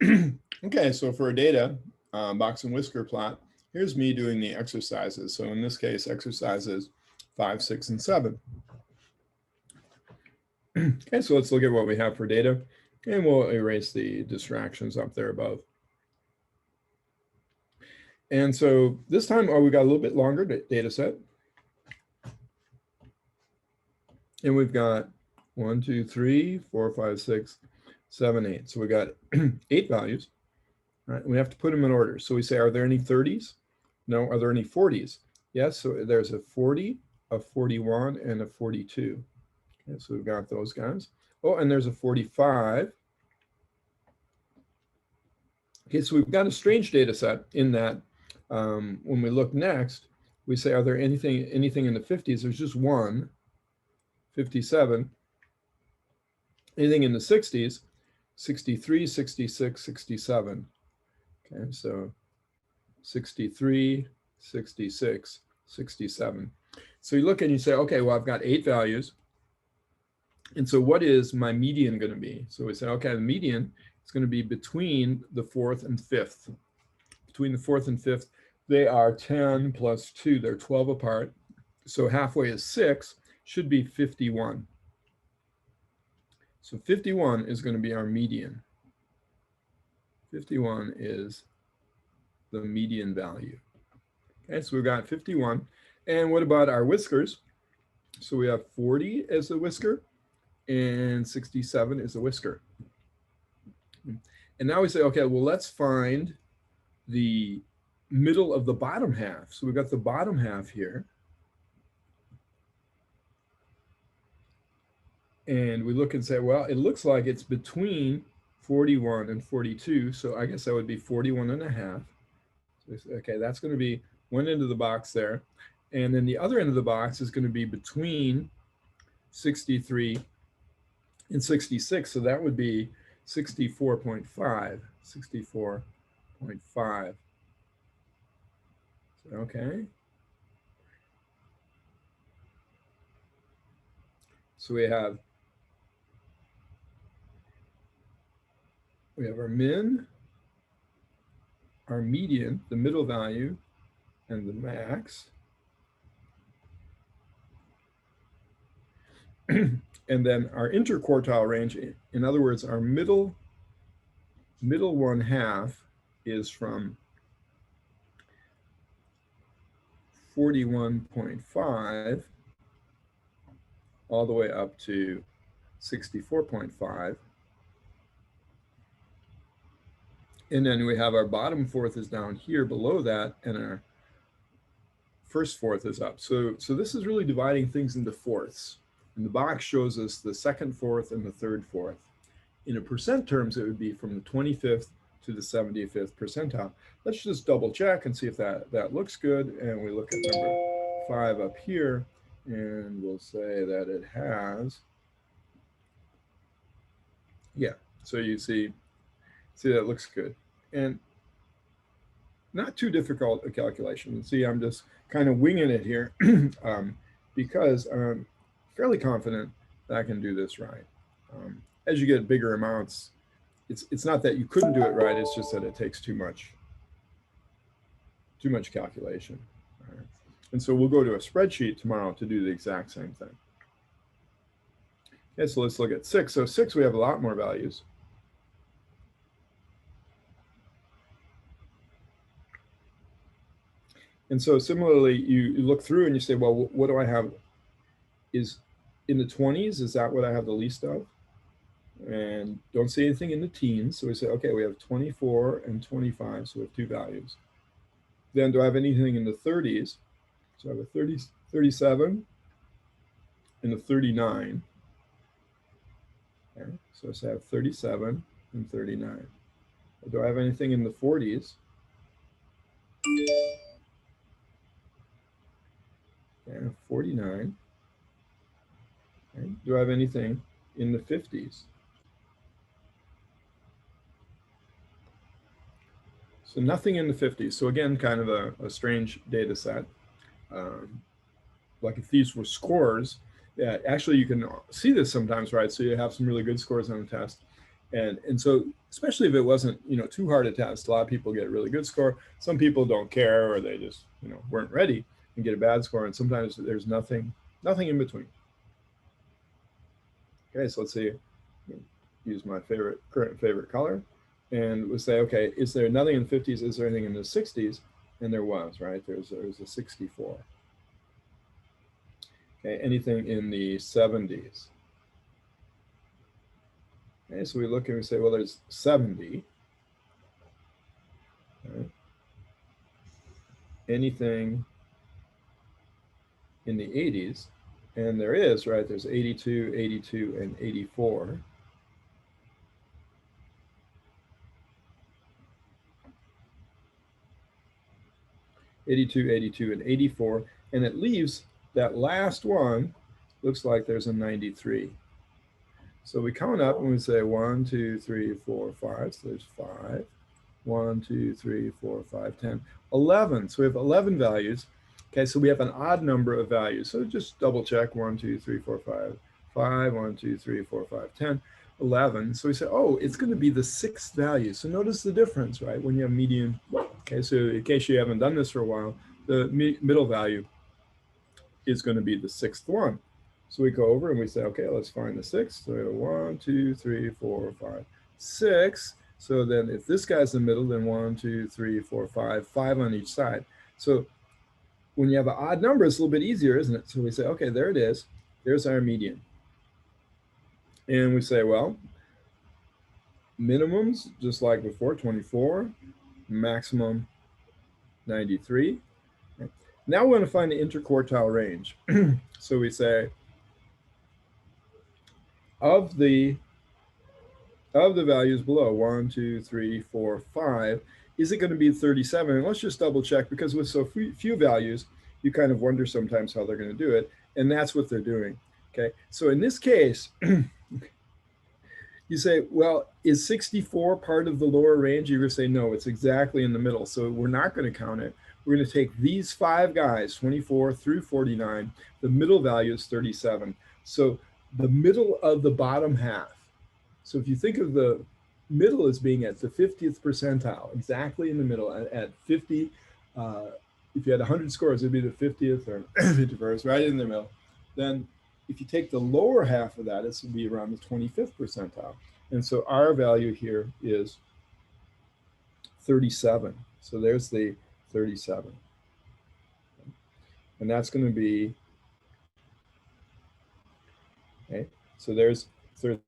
Okay, so for a data box and whisker plot, here's me doing the exercises. So in this case, exercises 5, 6, and 7. Okay, so let's look at what we have for data, and we'll erase the distractions up there above. And so this time, we got a little bit longer data set. And we've got 1, 2, 3, 4, 5, 6, 7, 8. So we got 8 values. Right? We have to put them in order. So we say, are there any 30s? No. Are there any 40s? Yes. So there's a 40, a 41, and a 42. Okay, so we've got those guys. Oh, and there's a 45. Okay, so we've got a strange data set in that when we look next, we say, are there anything in the 50s? There's just one, 57. Anything in the 60s, 63, 66, 67. Okay, so 63, 66, 67. So you look and you say, okay, well, I've got 8 values. And so what is my median going to be? So we say, okay, the median is going to be between the 4th and 5th. Between the 4th and 5th, they are 10 plus 2. They're 12 apart. So halfway is 6, should be 51. So 51 is going to be our median. 51 is the median value. Okay, so we've got 51. And what about our whiskers? So we have 40 as a whisker and 67 is a whisker. And now we say, okay, well, let's find the middle of the bottom half. So we've got the bottom half here. And we look and say, well, it looks like it's between 41 and 42. So I guess that would be 41 and a half. So okay, that's going to be one end of the box there. And then the other end of the box is going to be between 63 and 66. So that would be 64.5, 64.5. Okay. So we have our min, our median, the middle value, and the max. And then our interquartile range, in other words, our middle one half is from 41.5 all the way up to 64.5. And then we have our bottom fourth is down here below that, and our first fourth is up. So this is really dividing things into fourths. And the box shows us the second fourth and the third fourth. In a percent terms, it would be from the 25th to the 75th percentile. Let's just double check and see if that looks good. And we look at number 5 up here, and we'll say that it has, yeah, so you see that looks good. And not too difficult a calculation. You see, I'm just kind of winging it here because I'm fairly confident that I can do this right. As you get bigger amounts, it's not that you couldn't do it right, it's just that it takes too much calculation. All right. And so we'll go to a spreadsheet tomorrow to do the exact same thing. Okay, so let's look at 6. So 6, we have a lot more values. And so similarly, you look through and you say, well, what do I have? Is in the 20s, is that what I have the least of? And don't see anything in the teens. So we say, okay, we have 24 and 25, so we have 2 values. Then do I have anything in the 30s? So I have a 37 and a 39. Okay, so I have 37 and 39. Do I have anything in the 40s? Okay, 49. Okay. Do I have anything in the 50s? So nothing in the 50s. So again, kind of a strange data set. Like if these were scores, actually you can see this sometimes, right? So you have some really good scores on the test. And so especially if it wasn't, you know, too hard a test, a lot of people get a really good score. Some people don't care, or they just, you know, weren't ready and get a bad score. And sometimes there's nothing in between. Okay, so let's see, use my current favorite color, and we'll say, okay, is there nothing in the 50s? Is there anything in the 60s? And there was, right? There's a 64. Okay, anything in the 70s? Okay, so we look and we say, well, there's 70. Right? Anything in the 80s? And there is, right? There's 82, 82, and 84. And 84, and it leaves that last one, looks like there's a 93. So we count up and we say 1, 2, 3, 4, 5. So there's 5. 1, 2, 3, 4, 5, 10, 11. So we have 11 values. Okay, so we have an odd number of values. So just double check 1, 2, 3, 4, 5, 5, 1, 2, 3, 4, 5, 10, 11. So we say, oh, it's going to be the 6th value. So notice the difference, right? When you have median. Okay, so in case you haven't done this for a while, the middle value is going to be the 6th one. So we go over and we say, okay, let's find the 6th. So we have 1, 2, 3, 4, 5, 6. So then if this guy's in the middle, then 1, 2, 3, 4, 5, 5 on each side. So when you have an odd number, it's a little bit easier, isn't it? So we say, okay, there it is. There's our median. And we say, well, minimums, just like before, 24, maximum 93. Now we want to find the interquartile range. So we say, of the values below, 1, 2, 3, 4, 5, is it going to be 37? And let's just double check, because with so few values, you kind of wonder sometimes how they're going to do it. And that's what they're doing. Okay, so in this case, you say, well, is 64 part of the lower range? You're going to say, no, it's exactly in the middle. So we're not going to count it. We're going to take these 5 guys, 24 through 49. The middle value is 37. So the middle of the bottom half. So if you think of the middle as being at the 50th percentile, exactly in the middle, at 50, if you had 100 scores, it'd be the 50th or 51st, right in the middle. Then if you take the lower half of that, it's going to be around the 25th percentile. And so our value here is 37. So there's the 37. And that's going to be, okay, so there's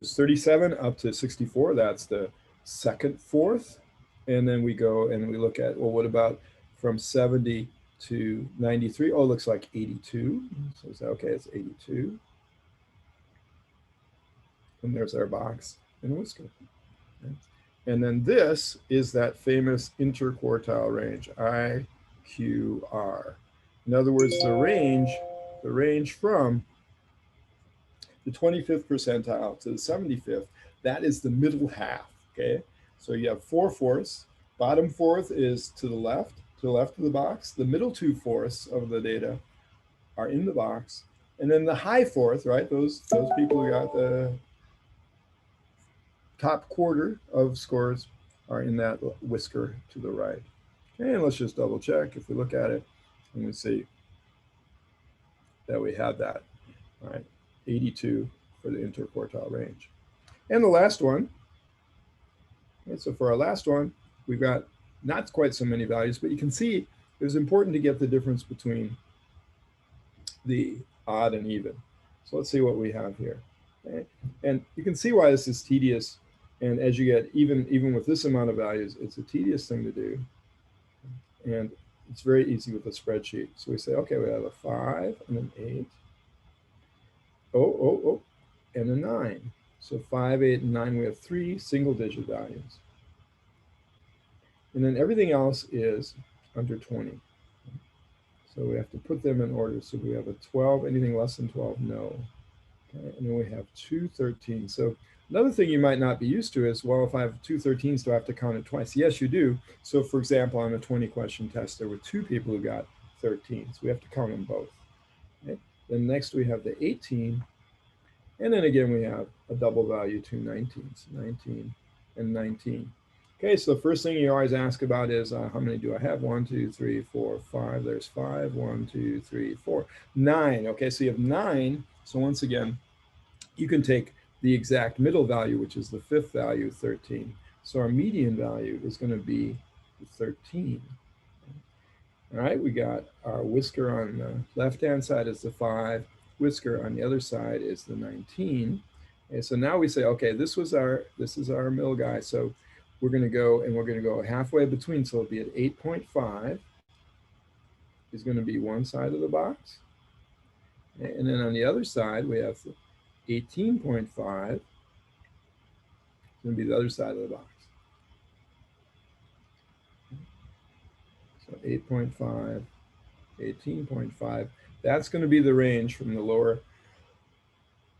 37 up to 64. That's the 2nd fourth. And then we go and we look at, well, what about from 70 to 93? Oh, it looks like 82. So it's okay, it's 82. And there's our box and whisker. Okay. And then this is that famous interquartile range, IQR. In other words, the range from the 25th percentile to the 75th, that is the middle half, okay? So you have 4 fourths. Bottom fourth is to the left of the box. The middle 2 fourths of the data are in the box. And then the high fourth, right? Those people who got the top quarter of scores are in that whisker to the right. Okay, and let's just double check. If we look at it, and we see that we have that, all right, 82 for the interquartile range. And the last one, okay, so for our last one, we've got not quite so many values, but you can see it was important to get the difference between the odd and even. So let's see what we have here. Okay? And you can see why this is tedious. And as you get, even with this amount of values, it's a tedious thing to do. And it's very easy with a spreadsheet. So we say, okay, we have a 5 and an 8. And a 9. So 5, 8, and 9, we have 3 single-digit values. And then everything else is under 20. So we have to put them in order. So we have a 12, anything less than 12, no. Okay, and then we have 2 13s. So another thing you might not be used to is, well, if I have 2 13s, do I have to count it twice? Yes, you do. So for example, on a 20-question test, there were 2 people who got 13s. We have to count them both. Okay? Then next we have the 18. And then again, we have a double value, 2 19s, 19 and 19. Okay, so the first thing you always ask about is how many do I have? 1, 2, 3, 4, 5. There's 5. 1, 2, 3, 4, 9. Okay, so you have 9. So once again, you can take the exact middle value, which is the fifth value, 13. So our median value is going to be 13. All right, we got our whisker on the left-hand side is the 5. Whisker on the other side is the 19. And so now we say, okay, this is our middle guy. So we're going to go halfway between. So it'll be at 8.5 is going to be one side of the box. And then on the other side, we have 18.5 is going to be the other side of the box. So 8.5, 18.5. That's going to be the range from the lower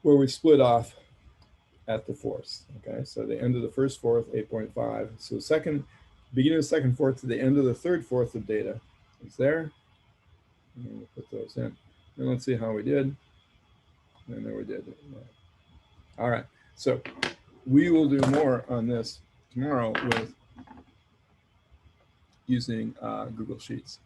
where we split off at the fourths. Okay, so the end of the first fourth, 8.5. So beginning of the second fourth to the end of the third fourth of data is there. And we'll put those in. And let's see how we did. And there we did. All right, so we will do more on this tomorrow with using Google Sheets.